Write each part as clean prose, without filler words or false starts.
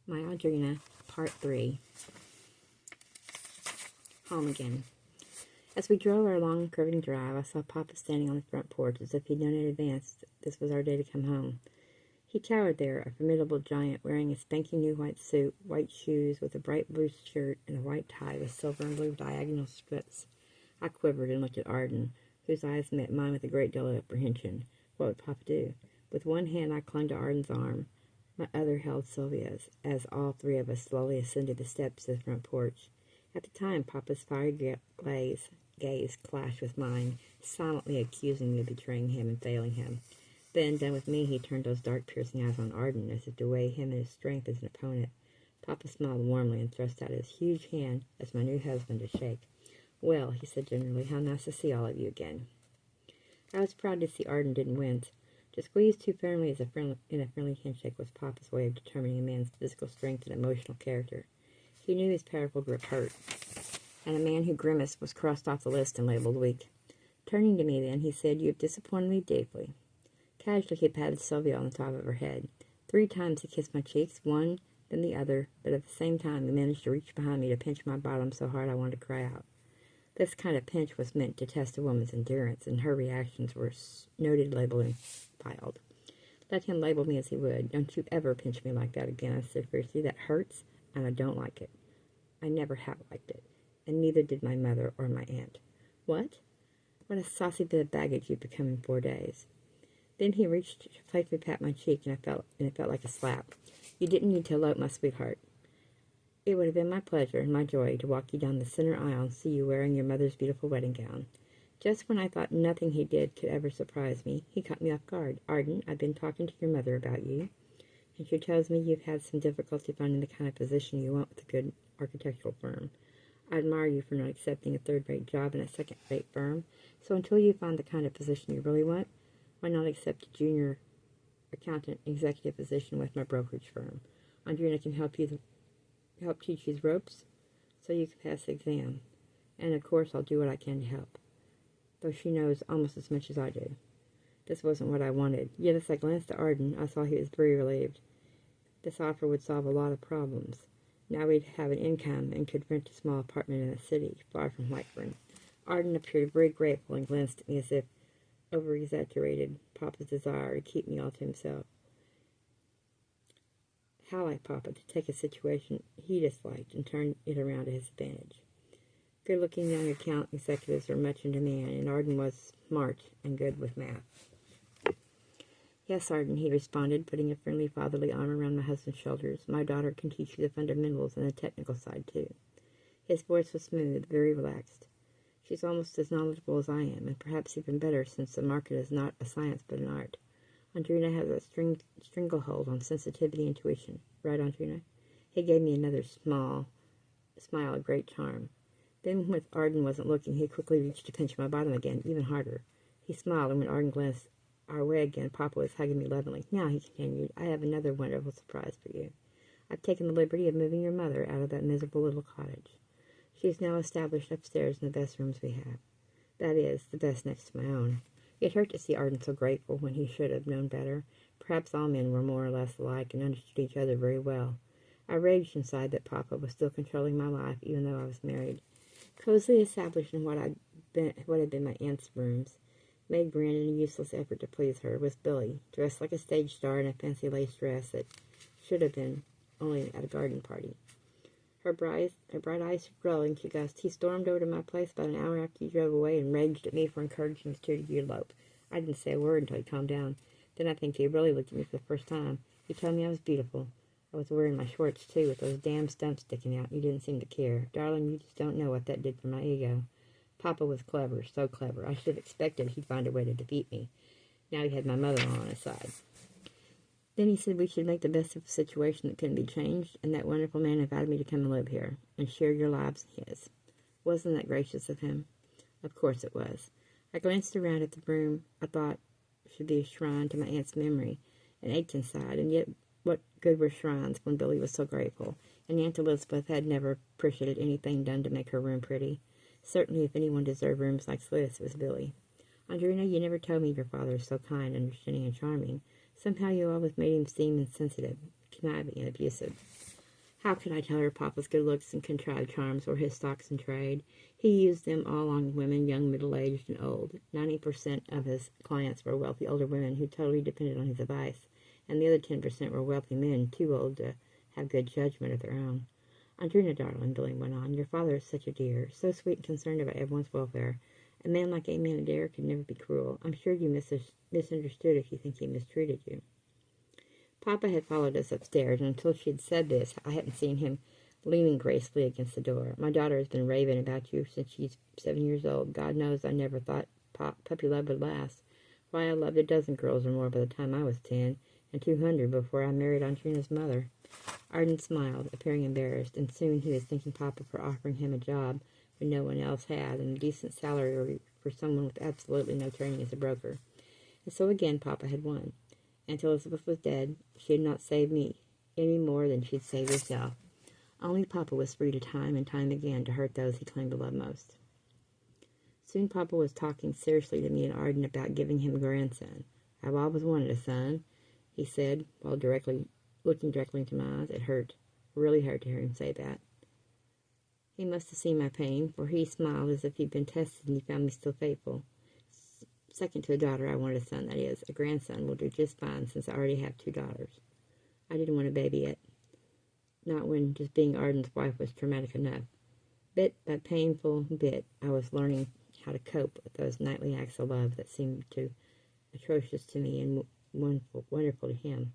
My Audrina, Part 3. Home again. As we drove our long, curving drive, I saw Papa standing on the front porch as if he'd known in advance this was our day to come home. He towered there, a formidable giant, wearing a spanking new white suit, white shoes, with a bright blue shirt, and a white tie with silver and blue diagonal strips. I quivered and looked at Arden, whose eyes met mine with a great deal of apprehension. What would Papa do? With one hand I clung to Arden's arm. My other held Sylvia's, as all three of us slowly ascended the steps to the front porch. At the time, Papa's fiery gaze clashed with mine, silently accusing me of betraying him and failing him. Then, done with me, he turned those dark, piercing eyes on Arden, as if to weigh him and his strength as an opponent. Papa smiled warmly and thrust out his huge hand as my new husband to shake. "Well," he said generally, "how nice to see all of you again." I was proud to see Arden didn't wince. To squeeze too firmly in a friendly handshake was Papa's way of determining a man's physical strength and emotional character. He knew his powerful grip hurt, and a man who grimaced was crossed off the list and labeled weak. Turning to me then, he said, "You have disappointed me deeply." Casually he patted Sylvia on the top of her head. 3 times he kissed my cheeks, one, then the other, but at the same time he managed to reach behind me to pinch my bottom so hard I wanted to cry out. This kind of pinch was meant to test a woman's endurance, and her reactions were noted, labeled, and filed. Let him label me as he would. "Don't you ever pinch me like that again," I said fiercely. "That hurts, and I don't like it. I never have liked it, and neither did my mother or my aunt." "What? What a saucy bit of baggage you've become in 4 days." Then he reached to playfully pat my cheek, and it felt like a slap. "You didn't need to elope, my sweetheart. It would have been my pleasure and my joy to walk you down the center aisle and see you wearing your mother's beautiful wedding gown." Just when I thought nothing he did could ever surprise me, he caught me off guard. "Arden, I've been talking to your mother about you, and she tells me you've had some difficulty finding the kind of position you want with a good architectural firm. I admire you for not accepting a third-rate job in a second-rate firm, so until you find the kind of position you really want, why not accept a junior accountant executive position with my brokerage firm? Audrina can help teach you the ropes so you can pass the exam, and of course I'll do what I can to help, though she knows almost as much as I do." This wasn't what I wanted, yet as I glanced at Arden, I saw he was very relieved. This offer would solve a lot of problems. Now we'd have an income and could rent a small apartment in the city, far from Whiteburn. Arden appeared very grateful and glanced at me as if over-exaggerated Papa's desire to keep me all to himself. How like Papa to take a situation he disliked and turn it around to his advantage. Good-looking young account executives are much in demand, and Arden was smart and good with math. "Yes, Arden," he responded, putting a friendly fatherly arm around my husband's shoulders. "My daughter can teach you the fundamentals and the technical side, too." His voice was smooth, very relaxed. "She's almost as knowledgeable as I am, and perhaps even better, since the market is not a science but an art. Audrina has a stranglehold on sensitivity and intuition. Right, Audrina?" He gave me another smile of great charm. Then, when Arden wasn't looking, he quickly reached to pinch my bottom again, even harder. He smiled, and when Arden glanced our way again, Papa was hugging me lovingly. "Now," he continued, "I have another wonderful surprise for you. I've taken the liberty of moving your mother out of that miserable little cottage. She is now established upstairs in the best rooms we have. That is, the best next to my own." It hurt to see Arden so grateful when he should have known better. Perhaps all men were more or less alike and understood each other very well. I raged inside that Papa was still controlling my life, even though I was married. Cozily established in what had been my aunt's rooms, made grand in a useless effort to please her, was Billy, dressed like a stage star in a fancy lace dress that should have been only at a garden party. Her bright eyes glowing, she guessed. "He stormed over to my place about an hour after you drove away and raged at me for encouraging us to elope. I didn't say a word until he calmed down. Then I think he really looked at me for the first time. He told me I was beautiful. I was wearing my shorts, too, with those damn stumps sticking out. You didn't seem to care. Darling, you just don't know what that did for my ego. Papa was clever, so clever. I should have expected he'd find a way to defeat me. Now he had my mother-in-law on his side. Then he said we should make the best of a situation that couldn't be changed, and that wonderful man invited me to come and live here, and share your lives and his. Wasn't that gracious of him?" Of course it was. I glanced around at the room I thought should be a shrine to my aunt's memory, and ached inside, and yet what good were shrines when Billy was so grateful, and Aunt Elizabeth had never appreciated anything done to make her room pretty. Certainly if anyone deserved rooms like this, it was Billy. "Audrina, you never told me your father was so kind, understanding, and charming. Somehow you always made him seem insensitive, conniving, and abusive." How could I tell her Papa's good looks and contrived charms were his stocks in trade? He used them all on women, young, middle-aged, and old. 90% of his clients were wealthy older women who totally depended on his advice, and the other 10% were wealthy men too old to have good judgment of their own. Audrina, darling, Billy went on, your father is such a dear, so sweet and concerned about everyone's welfare. A man like Amy Adair could never be cruel. I'm sure you misunderstood if you think he mistreated you. Papa had followed us upstairs, and until she had said this, I hadn't seen him leaning gracefully against the door. My daughter has been raving about you since she's 7 years old. God knows I never thought puppy love would last. Why, I loved a dozen girls or more by the time I was 10, and 200 before I married Audrina's mother. Arden smiled, appearing embarrassed, and soon he was thanking Papa for offering him a job when no one else had, and a decent salary for someone with absolutely no training as a broker. And so again Papa had won. Until Elizabeth was dead, she had not saved me any more than she'd saved herself. Only Papa was free to time and time again to hurt those he claimed to love most. Soon Papa was talking seriously to me and Arden about giving him a grandson. I've always wanted a son, he said, while looking directly into my eyes. It hurt, really hurt to hear him say that. He must have seen my pain, for he smiled as if he'd been tested and he found me still faithful. Second to a daughter, I wanted a son, that is. A grandson will do just fine since I already have 2 daughters. I didn't want a baby yet. Not when just being Arden's wife was traumatic enough. Bit by painful bit, I was learning how to cope with those nightly acts of love that seemed too atrocious to me and wonderful to him.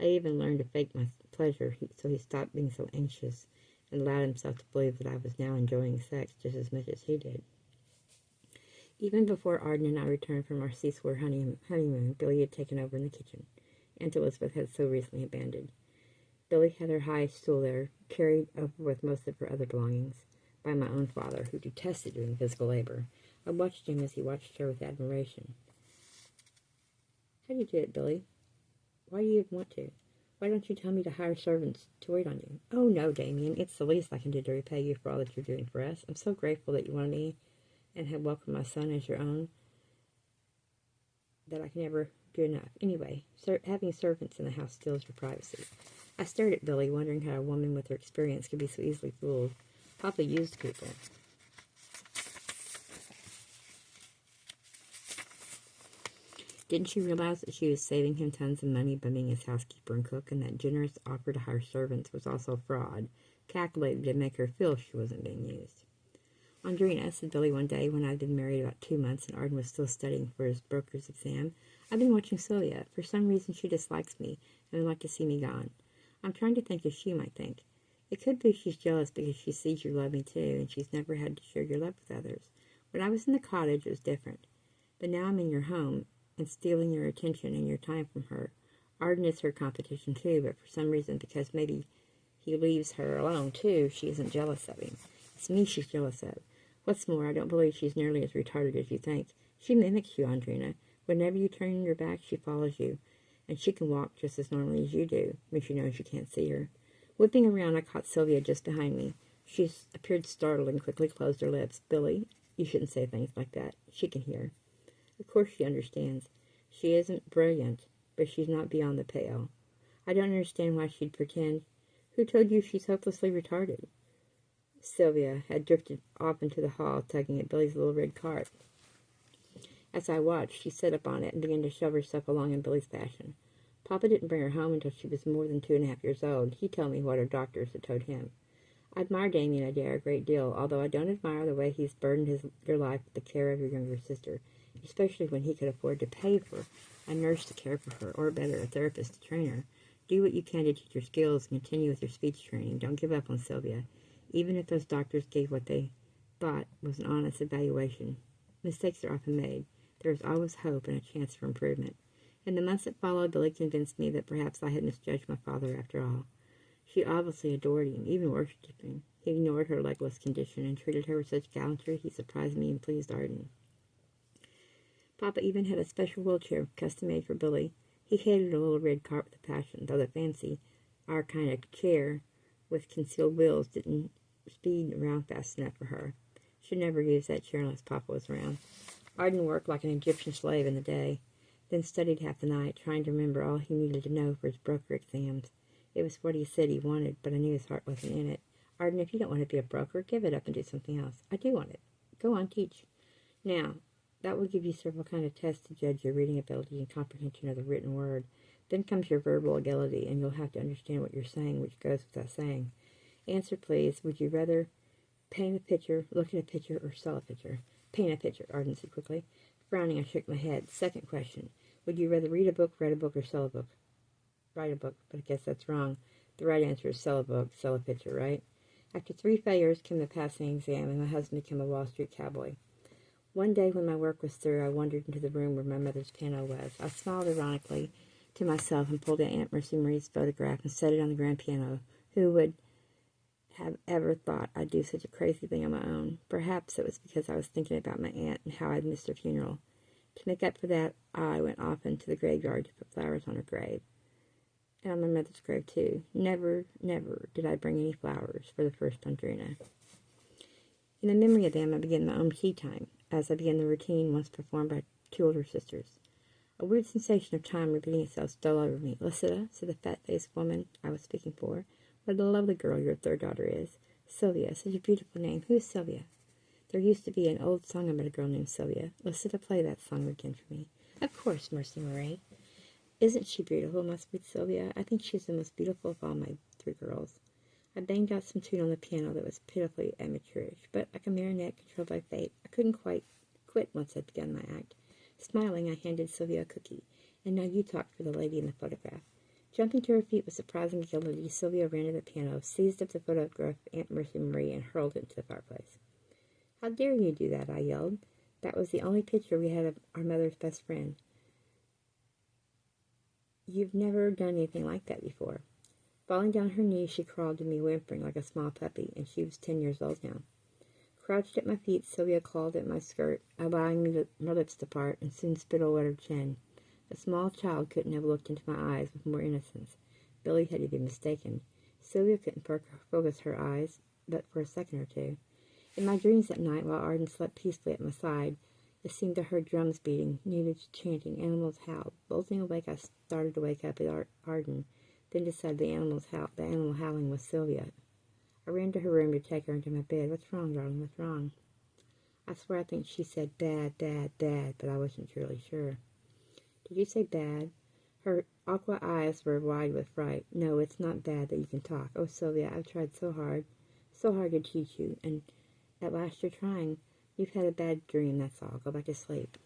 I even learned to fake my pleasure so he stopped being so anxious and allowed himself to believe that I was now enjoying sex just as much as he did. Even before Arden and I returned from our seashore honeymoon, Billy had taken over in the kitchen. Aunt Elizabeth had so recently abandoned. Billy had her high stool there, carried over with most of her other belongings, by my own father, who detested doing physical labor. I watched him as he watched her with admiration. How do you do it, Billy? Why do you even want to? Why don't you tell me to hire servants to wait on you? Oh, no, Damien, it's the least I can do to repay you for all that you're doing for us. I'm so grateful that you wanted me and have welcomed my son as your own, that I can never do enough. Anyway, having servants in the house steals your privacy. I stared at Billy, wondering how a woman with her experience could be so easily fooled. Papa used people. Didn't she realize that she was saving him tons of money by being his housekeeper and cook, and that generous offer to hire servants was also fraud, calculated to make her feel she wasn't being used? Audrina, said Billy one day when I'd been married about 2 months and Arden was still studying for his broker's exam, I've been watching Sylvia. For some reason she dislikes me and would like to see me gone. I'm trying to think as she might think. It could be she's jealous because she sees you love me too, and she's never had to share your love with others. When I was in the cottage, it was different. But now I'm in your home and stealing your attention and your time from her. Arden is her competition too, but for some reason, because maybe he leaves her alone too, she isn't jealous of him. It's me she's jealous of. What's more, I don't believe she's nearly as retarded as you think. She mimics you, Audrina. Whenever you turn your back, she follows you. And she can walk just as normally as you do, when she knows you can't see her. Whipping around, I caught Sylvia just behind me. She appeared startled and quickly closed her lips. Billy, you shouldn't say things like that. She can hear. Of course she understands. She isn't brilliant, but she's not beyond the pale. I don't understand why she'd pretend. Who told you she's hopelessly retarded? Sylvia had drifted off into the hall, tugging at Billy's little red cart. As I watched, she sat up on it and began to shove herself along in Billy's fashion. Papa didn't bring her home until she was more than 2.5 years old. He told me what her doctors had told him. I admire Damien Adair a great deal, although I don't admire the way he's burdened your life with the care of your younger sister, especially when he could afford to pay for a nurse to care for her, or better, a therapist to train her. Do what you can to teach your skills and continue with your speech training. Don't give up on Sylvia, even if those doctors gave what they thought was an honest evaluation. Mistakes are often made. There is always hope and a chance for improvement. In the months that followed, Billy convinced me that perhaps I had misjudged my father after all. She obviously adored him, even worshipped him. He ignored her legless condition and treated her with such gallantry he surprised me and pleased Arden. Papa even had a special wheelchair custom-made for Billy. He hated a little red cart with a passion, though the fancy, our kind of chair with concealed wheels didn't speed around fast enough for her. She'd never use that chair unless Papa was around. Arden worked like an Egyptian slave in the day, then studied half the night, trying to remember all he needed to know for his broker exams. It was what he said he wanted, but I knew his heart wasn't in it. Arden, if you don't want to be a broker, give it up and do something else. I do want it. Go on, teach. Now, that will give you several kind of tests to judge your reading ability and comprehension of the written word. Then comes your verbal ability, and you'll have to understand what you're saying, which goes without saying. Answer, please. Would you rather paint a picture, look at a picture, or sell a picture? Paint a picture, Arden said quickly. Frowning, I shook my head. Second question. Would you rather read a book, write a book, or sell a book? Write a book, but I guess that's wrong. The right answer is sell a book, sell a picture, right? After 3 failures came the passing exam, and my husband became a Wall Street cowboy. One day when my work was through, I wandered into the room where my mother's piano was. I smiled ironically to myself and pulled out Aunt Mercy Marie's photograph and set it on the grand piano. Who would have ever thought I'd do such a crazy thing on my own? Perhaps it was because I was thinking about my aunt and how I'd missed her funeral. To make up for that, I went off into the graveyard to put flowers on her grave. And on my mother's grave, too. Never, never did I bring any flowers for the first Audrina. In the memory of them, I began my own tea time, as I began the routine once performed by 2 older sisters. A weird sensation of time repeating itself stole over me. Lucilla, said the fat-faced woman I was speaking for, what a lovely girl your 3rd daughter is. Sylvia, such a beautiful name. Who's Sylvia? There used to be an old song about a girl named Sylvia. Lucilla, play that song again for me. Of course, Mercy Marie. Isn't she beautiful, my sweet Sylvia? I think she's the most beautiful of all my 3 girls. I banged out some tune on the piano that was pitifully amateurish, but like a marionette controlled by fate, I couldn't quite quit once I'd begun my act. Smiling, I handed Sylvia a cookie. And now you talk for the lady in the photograph. Jumping to her feet with surprising agility, Sylvia ran to the piano, seized up the photograph of Aunt Mercy Marie, and hurled it into the fireplace. How dare you do that, I yelled. That was the only picture we had of our mother's best friend. You've never done anything like that before. Falling down her knees, she crawled to me, whimpering like a small puppy, and she was 10 years old now. Crouched at my feet, Sylvia clawed at my skirt, allowing me my lips to part, and soon spittle wet her chin. A small child couldn't have looked into my eyes with more innocence. Billy had to be mistaken. Sylvia couldn't focus her eyes, but for a second or two. In my dreams that night, while Arden slept peacefully at my side, it seemed I heard drums beating, natives chanting, animals howled. Bolting awake, I started to wake up at Arden, then decided the animal howling was Sylvia. I ran to her room to take her into my bed. What's wrong, darling? What's wrong? I swear I think she said bad, bad, bad, but I wasn't really sure. Did you say bad? Her aqua eyes were wide with fright. No, it's not bad that you can talk. Oh, Sylvia, I've tried so hard to teach you, and at last you're trying. You've had a bad dream, that's all. Go back to sleep.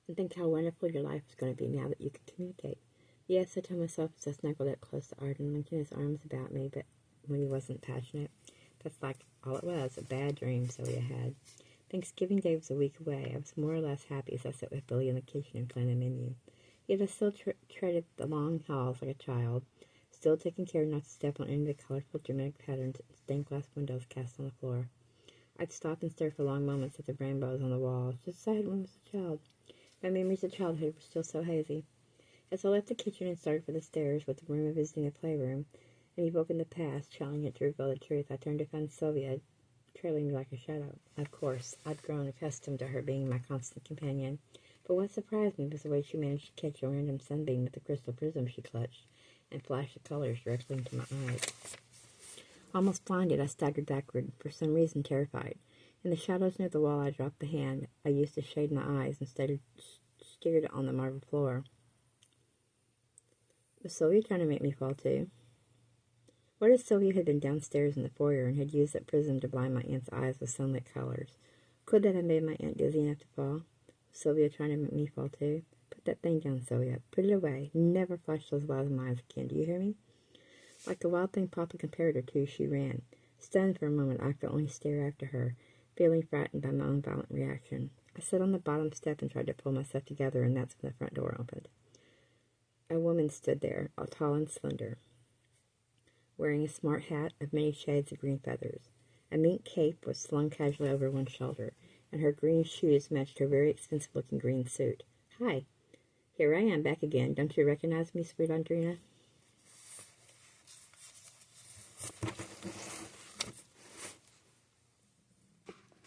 And think how wonderful your life is going to be now that you can communicate. Yes, I told myself as I snuggled up close to Arden, linking his arms about me, but when he wasn't passionate, that's like all it was, a bad dream Sylvia had. Thanksgiving Day was a week away. I was more or less happy as I sat with Billy in the kitchen and planned a menu. Yet I still treaded the long halls like a child, still taking care not to step on any of the colorful dramatic patterns and stained glass windows cast on the floor. I'd stop and stare for long moments at the rainbows on the walls, just as I had when I was a child. My memories of childhood were still so hazy. As I left the kitchen and started for the stairs with the rumor of visiting the playroom, and evoking the past, challenging it to reveal the truth, I turned to find Sylvia trailing me like a shadow. Of course, I'd grown accustomed to her being my constant companion, but what surprised me was the way she managed to catch a random sunbeam with the crystal prism she clutched, and flash the colors directly into my eyes. Almost blinded, I staggered backward, for some reason terrified. In the shadows near the wall, I dropped the hand I used to shade my eyes and stared on the marble floor. Was Sylvia trying to make me fall too? What if Sylvia had been downstairs in the foyer and had used that prism to blind my aunt's eyes with sunlit colors? Could that have made my aunt dizzy enough to fall? Was Sylvia trying to make me fall too? Put that thing down, Sylvia. Put it away. Never flash those wild eyes again. Do you hear me? Like the wild thing Papa compared her to, she ran. Stunned for a moment, I could only stare after her, feeling frightened by my own violent reaction. I sat on the bottom step and tried to pull myself together, and that's when the front door opened. A woman stood there, all tall and slender, wearing a smart hat of many shades of green feathers. A mink cape was slung casually over one shoulder, and her green shoes matched her very expensive-looking green suit. "Hi. Here I am, back again. Don't you recognize me, sweet Audrina?"